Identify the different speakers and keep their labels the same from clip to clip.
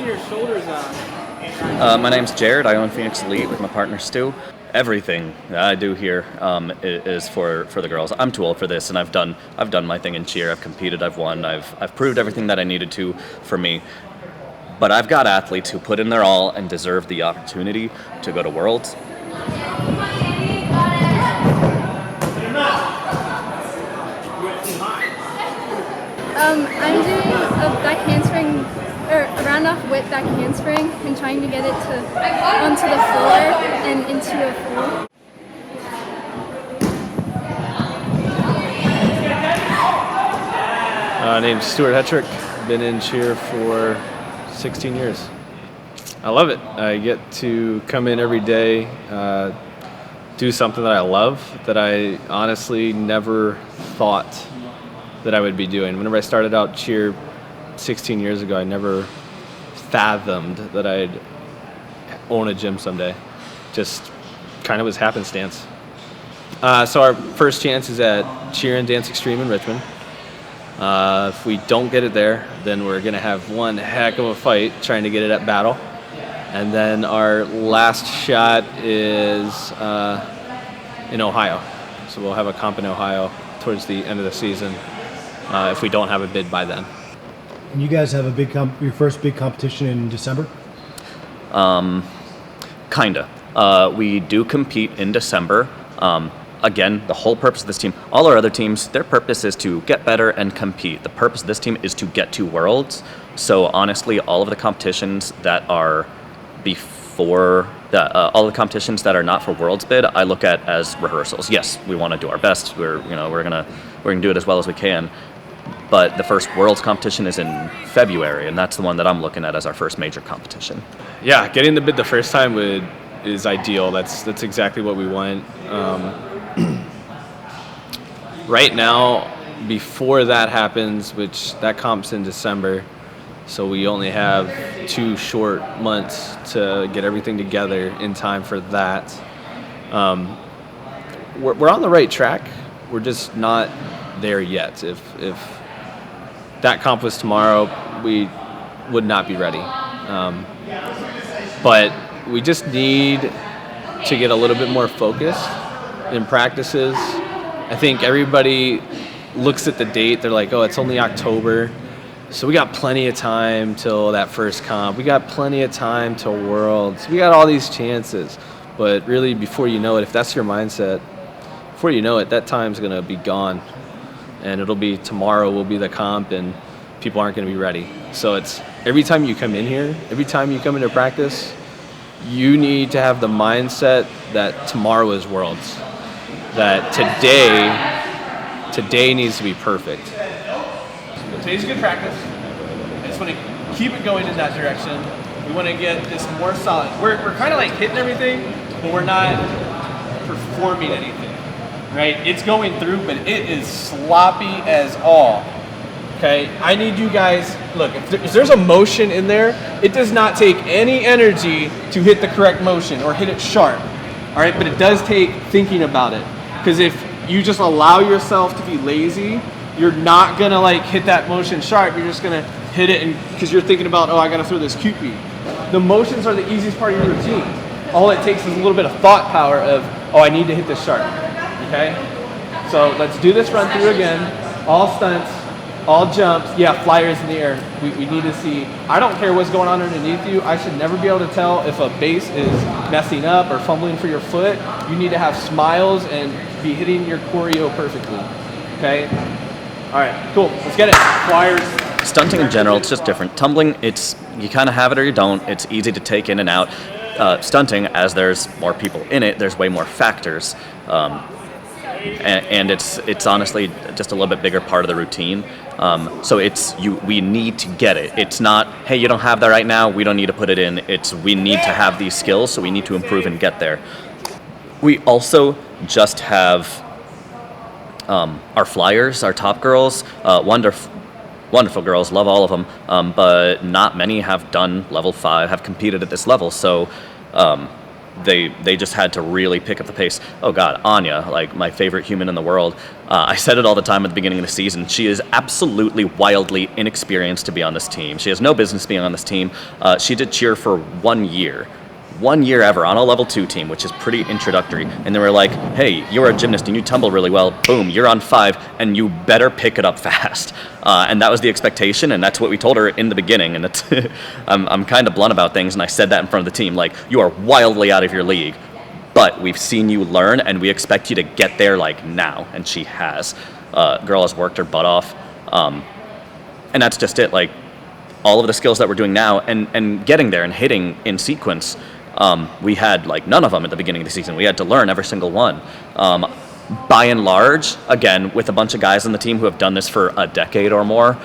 Speaker 1: are your shoulders on?
Speaker 2: My name's Jared. I own Phoenix Elite with my partner Stu. Everything that I do here is for the girls. I'm too old for this, and I've done my thing in cheer. I've competed. I've won. I've proved everything that I needed to for me. But I've got athletes who put in their all and deserve the opportunity to go to Worlds.
Speaker 3: I'm doing a back handspring, or a round off whip back handspring, and trying to get it onto the floor and into a full.
Speaker 4: Name's Stuart Hetrick. Been in cheer for 16 years. I love it. I get to come in every day, do something that I love, that I honestly never thought that I would be doing. Whenever I started out cheer 16 years ago, I never fathomed that I'd own a gym someday. Just kind of was happenstance. So our first chance is at Cheer and Dance Extreme in Richmond. If we don't get it there, then we're going to have one heck of a fight trying to get it at Battle. And then our last shot is in Ohio. So we'll have a comp in Ohio towards the end of the season if we don't have a bid by then.
Speaker 5: And you guys have your first big competition in December?
Speaker 2: Kinda. We do compete in December. Again, the whole purpose of this team, all our other teams, their purpose is to get better and compete. The purpose of this team is to get to Worlds. So honestly, all of the competitions that are all the competitions that are not for Worlds bid, I look at as rehearsals. Yes, we want to do our best. We're gonna do it as well as we can. But the first Worlds competition is in February, and that's the one that I'm looking at as our first major competition.
Speaker 4: Yeah, getting the bid the first time is ideal. That's exactly what we want. Right now, before that happens, which that comp's in December, so we only have 2 short months to get everything together in time for that. We're on the right track. We're just not there yet. If that comp was tomorrow, we would not be ready. But we just need to get a little bit more focused in practices. I think everybody looks at the date, they're like, oh, it's only October, so we got plenty of time till that first comp. We got plenty of time till Worlds. We got all these chances. But really, before you know it, if that's your mindset, before you know it, that time's going to be gone. And it'll be tomorrow will be the comp, and people aren't going to be ready. So it's every time you come in here, every time you come into practice, you need to have the mindset that tomorrow is Worlds. That today needs to be perfect.
Speaker 1: Today's a good practice. I just want to keep it going in that direction. We want to get this more solid. We're kind of like hitting everything, but we're not performing anything, right? It's going through, but it is sloppy as all. Okay, I need you guys, look, if there's a motion in there, it does not take any energy to hit the correct motion or hit it sharp, all right? But it does take thinking about it. Because if you just allow yourself to be lazy, you're not gonna like hit that motion sharp. You're just gonna hit it, and because you're thinking about, oh, I gotta throw this QP. The motions are the easiest part of your routine. All it takes is a little bit of thought power of, oh, I need to hit this sharp. Okay? So let's do this run through again. All stunts, all jumps. Yeah, flyers in the air. We need to see. I don't care what's going on underneath you. I should never be able to tell if a base is messing up or fumbling for your foot. You need to have smiles and be hitting your choreo perfectly. Okay? All right, cool. Let's get it. Flyers.
Speaker 2: Stunting in general, it's just different. Tumbling, you kind of have it or you don't. It's easy to take in and out. Stunting, as there's more people in it, there's way more factors. And it's honestly just a little bit bigger part of the routine. So we need to get it. It's not, hey, you don't have that right now, we don't need to put it in. It's we need to have these skills, so we need to improve and get there. We also just have our flyers, our top girls, wonderful girls, love all of them, but not many have done level 5, have competed at this level. So they just had to really pick up the pace. Oh God, Anya, like my favorite human in the world. I said it all the time at the beginning of the season. She is absolutely wildly inexperienced to be on this team. She has no business being on this team. She did cheer for 1 year. 1 year ever on a level 2 team, which is pretty introductory. And they were like, hey, you're a gymnast and you tumble really well. Boom, you're on 5 and you better pick it up fast. And that was the expectation, and that's what we told her in the beginning. And it's I'm kind of blunt about things, and I said that in front of the team. Like, you are wildly out of your league, but we've seen you learn and we expect you to get there like now. And she has. Girl has worked her butt off. And that's just it. Like, all of the skills that we're doing now and getting there and hitting in sequence. We had like none of them at the beginning of the season. We had to learn every single one. By and large, again, with a bunch of guys on the team who have done this for a decade or more,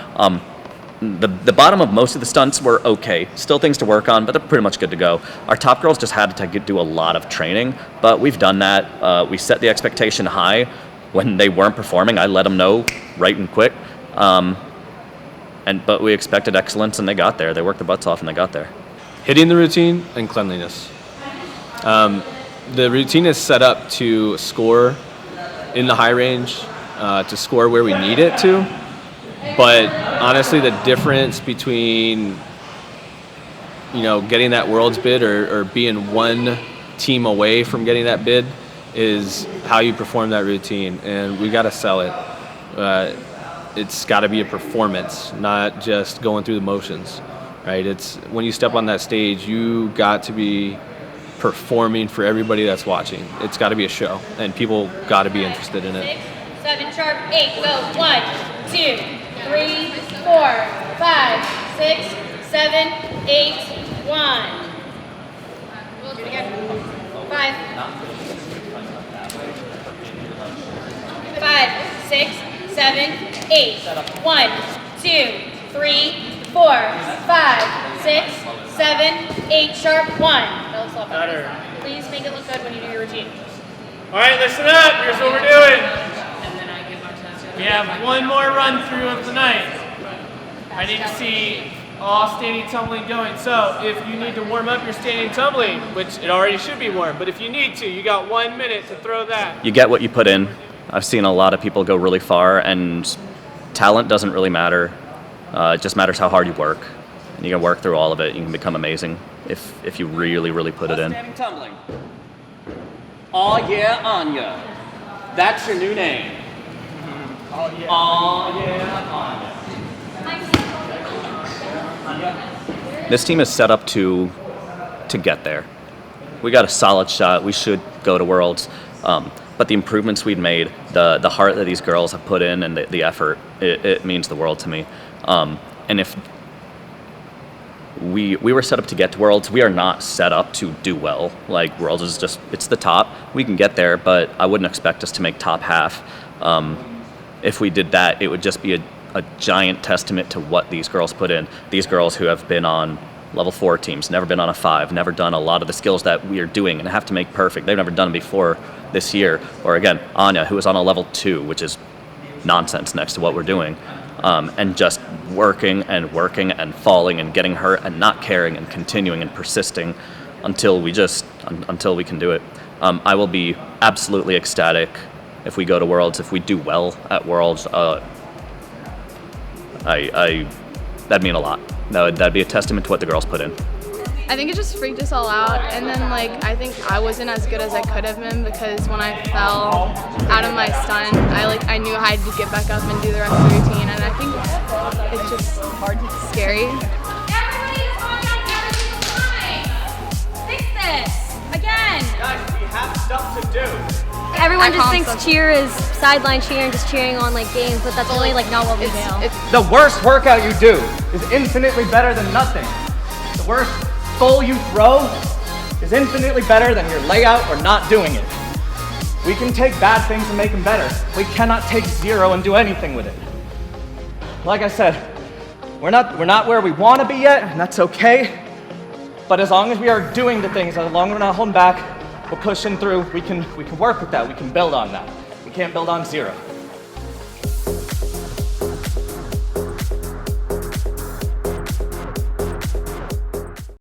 Speaker 2: the bottom of most of the stunts were okay. Still things to work on, but they're pretty much good to go. Our top girls just had to do a lot of training, but we've done that. We set the expectation high. When they weren't performing, I let them know right and quick. But we expected excellence, and they got there. They worked their butts off, and they got there.
Speaker 4: Hitting the routine and cleanliness. The routine is set up to score in the high range, to score where we need it to. But honestly, the difference between, getting that world's bid or being one team away from getting that bid is how you perform that routine. And we got to sell it. It's got to be a performance, not just going through the motions. Right? It's when you step on that stage, you got to be performing for everybody that's watching. It's got to be a show, and people got to be interested in it.
Speaker 6: 6, 7, sharp, 8, go. 1, 2, 3, 4, 5, 6, 7, 8, 1. Do it again. 5. 5, 6, 7, 8. 1, 2, 3, 4, 5, 6, 7, 8, sharp, 1. That looks a lot better. Please make it look good when you do your routine.
Speaker 1: All right, listen up. Here's what we're doing. We have one more run through of the night. I need to see all standing tumbling going. So if you need to warm up your standing tumbling, which it already should be warm, but if you need to, you got 1 minute to throw that.
Speaker 2: You get what you put in. I've seen a lot of people go really far, and talent doesn't really matter. It just matters how hard you work, and you can work through all of it. You can become amazing if you really, really put it in.
Speaker 7: Standing tumbling. Oh yeah, Anya. That's your new name. Oh yeah, Anya.
Speaker 2: This team is set up to get there. We got a solid shot. We should go to Worlds. But the improvements we've made, the heart that these girls have put in, and the effort, it means the world to me. And if we were set up to get to Worlds, we are not set up to do well. Like, Worlds is just, it's the top. We can get there, but I wouldn't expect us to make top half. If we did that, it would just be a giant testament to what these girls put in. These girls who have been on level 4 teams, never been on a 5, never done a lot of the skills that we are doing and have to make perfect. They've never done it before this year. Or again, Anya, who is on a level 2, which is nonsense next to what we're doing. And just working and falling and getting hurt and not caring and continuing and persisting until we can do it. I will be absolutely ecstatic if we go to Worlds, if we do well at Worlds. That'd mean a lot. That'd be a testament to what the girls put in.
Speaker 8: I think it just freaked us all out, and then I think I wasn't as good as I could have been, because when I fell out of my stunt, I knew I had to get back up and do the rest of the routine, and I think it's just scary.
Speaker 6: Everybody's fine. Fix this. Again.
Speaker 1: Guys, we have stuff to do.
Speaker 9: Everyone
Speaker 8: I
Speaker 9: just
Speaker 8: promise
Speaker 9: thinks cheer is sideline cheer and just cheering on games, but that's really not what we do.
Speaker 7: The worst workout you do is infinitely better than nothing. The worst full you throw is infinitely better than your layout or not doing it. We can take bad things and make them better. We cannot take 0 and do anything with it. Like I said, we're not where we want to be yet, and that's okay. But as long as we are doing the things, as long as we're not holding back, we're pushing through, we can work with that, we can build on that. We can't build on 0.